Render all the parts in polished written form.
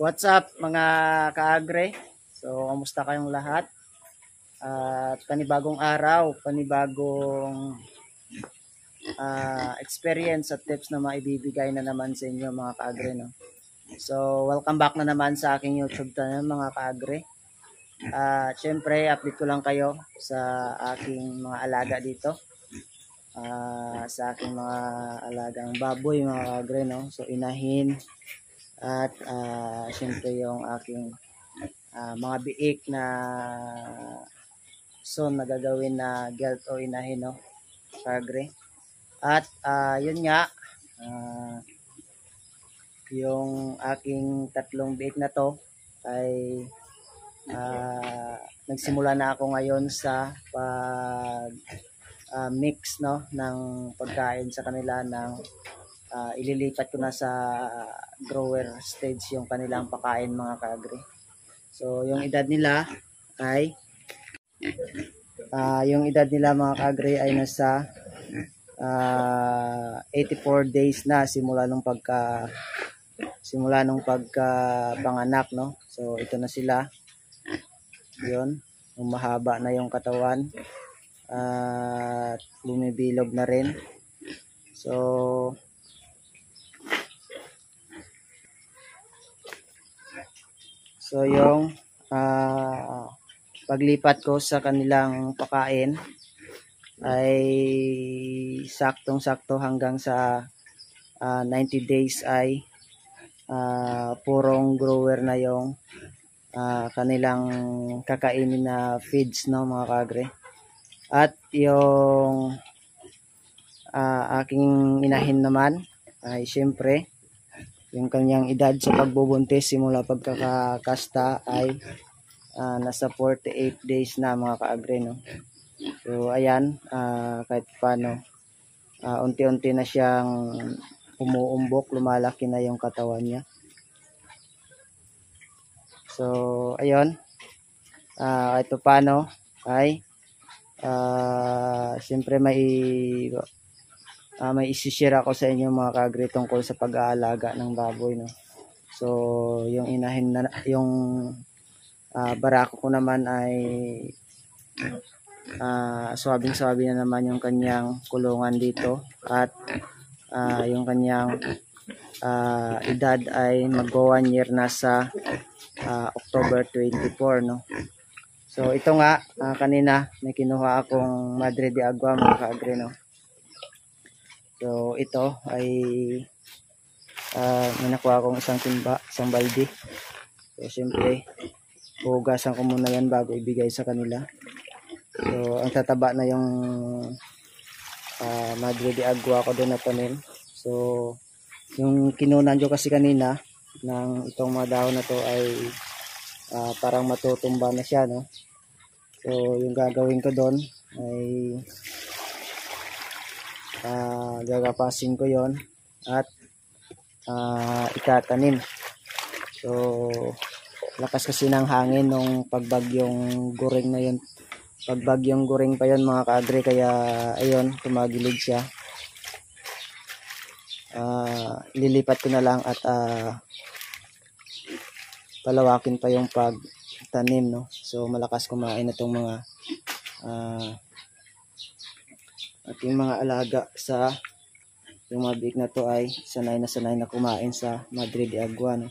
What's up mga kaagre? So, kamusta kayong lahat? At panibagong araw, panibagong experience at tips na maibibigay na naman sa inyo mga kaagre. No? So, welcome back na naman sa aking YouTube channel mga kaagre. Siyempre, update ko lang kayo sa aking mga alaga dito. Sa aking mga alagang baboy mga kaagre. No? So, inahin. At siyempre yung aking mga biik na soon na gagawin na gelt o inahin, no? Kagre. At yun nga, yung aking tatlong biik na to ay nagsimula na ako ngayon sa pag mix, no, ng pagkain sa kanila ng ililipat ko na sa grower stage yung kanilang pakain mga kaagre. So yung edad nila ay mga kaagre ay nasa 84 days na simula nung pagkapanganak, no. So ito na sila. Yun, mahaba na yung katawan at bumibilog na rin. So yung paglipat ko sa kanilang pakain ay saktong-sakto hanggang sa 90 days ay purong grower na yung kanilang kakainin na feeds, no mga kagre. At yung aking inahin naman ay siyempre yung kanyang edad sa pagbubuntis simula pagkakakasta ay nasa 48 days na mga kaagre, no. So ayan, kahit paano unti-unti na siyang umuumbok, lumalaki na yung katawan niya. So ayun, kahit paano ay siyempre may isi-share ako sa inyo mga kaagre tungkol sa pag-aalaga ng baboy, no. So yung inahin na yung barako ko naman ay swabing-swabe na naman yung kanyang kulungan dito at yung kanyang edad ay mag-1 year na sa October 24, no. So ito nga, kanina may kinuha akong Madre de Agua mga kaagre, no. So ito ay may nakuha akong isang timba, isang balde. So siyempre hugasan ko muna yan bago ibigay sa kanila. So ang tataba na yung Madre de Agua ko doon na tanim. So yung kinunan ko kasi kanina ng itong mga dahon na to ay parang matutumba na siya, no. So yung gagawin ko doon ay gagapasin ko yon at itatanim. So lakas kasi ng hangin nung pagbagyong Goring na yun, pagbagyong Goring pa yon mga kaagre, kaya ayun, tumagilid siya. Lilipat ko na lang at palawakin pa yung pagtanim, no. So malakas kumain na itong mga ating mga alaga sa yung mga biik na to ay sanay na kumain sa Madre de Agua, no.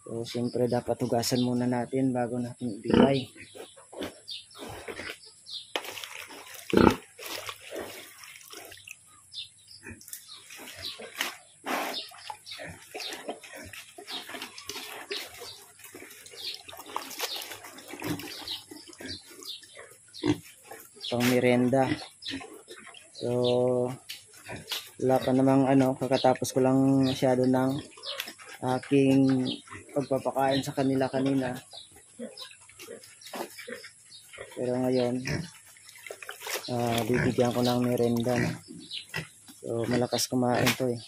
So siyempre dapat hugasan muna natin bago natin ibigay. Pang merenda. So wala pa namang kakatapos ko lang masyado ng aking pagpapakain sa kanila kanina. Pero ngayon bibigyan ko ng merenda, no? So malakas kumain to eh.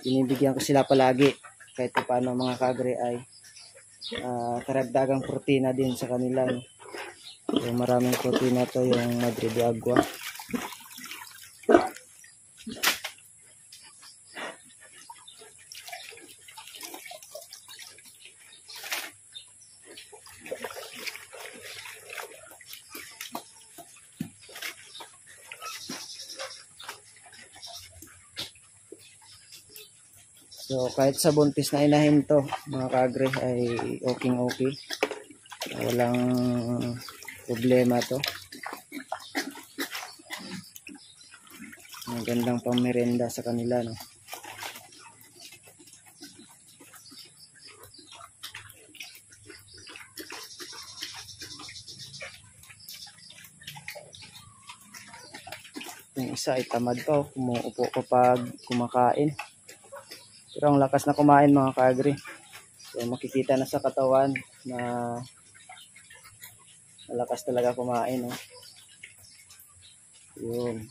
Binibigyan ko sila palagi kahit paano mga kagre ay karagdagang protina din sa kanila, no? So maraming protina to yung Madre de Agua. So kahit sa buntis na inahin to mga kaagre ay okay. Walang problema to. Magandang pangmerenda sa kanila, no. Yung isa ay tamad pa, umuupo kapag kumakain. Pero ang lakas na kumain mga kaagre. So makikita na sa katawan na malakas talaga kumain, no. Yun.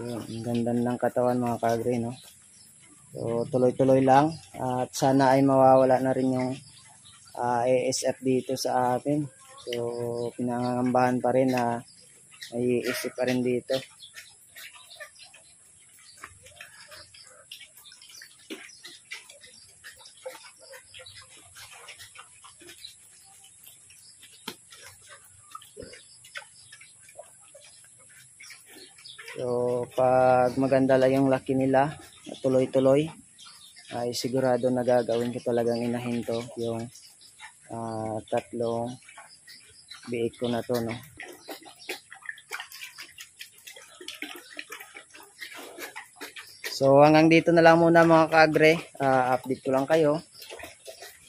Yun, ang ganda ng katawan mga kaagre, no. So tuloy-tuloy lang at sana ay mawawala na rin yung ASF dito sa atin. So pinangangambahan pa rin na may ASF pa rin dito. So pag maganda lang yung laki nila, tuloy-tuloy, ay sigurado na gagawin ko talagang inahin to, yung tatlong biik ko na to, no. So hanggang dito na lang muna mga kaagre. Update ko lang kayo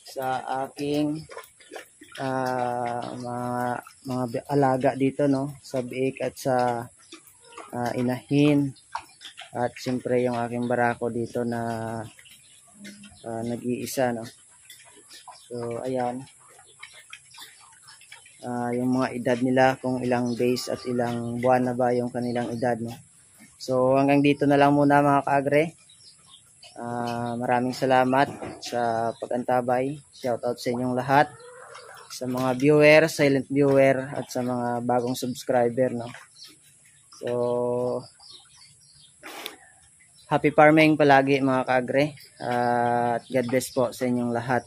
sa aking mga alaga dito, no, sa biik at sa inahin, at siyempre yung aking barako dito na nag-iisa, no. So ayan, yung mga edad nila, kung ilang days at ilang buwan na ba yung kanilang edad, no. So hanggang dito na lang muna mga kaagre. Maraming salamat sa pag-antabay. Shout out sa inyong lahat, sa mga viewer, silent viewer, at sa mga bagong subscriber, no. So happy farming palagi mga kaagre, at God bless po sa inyong lahat.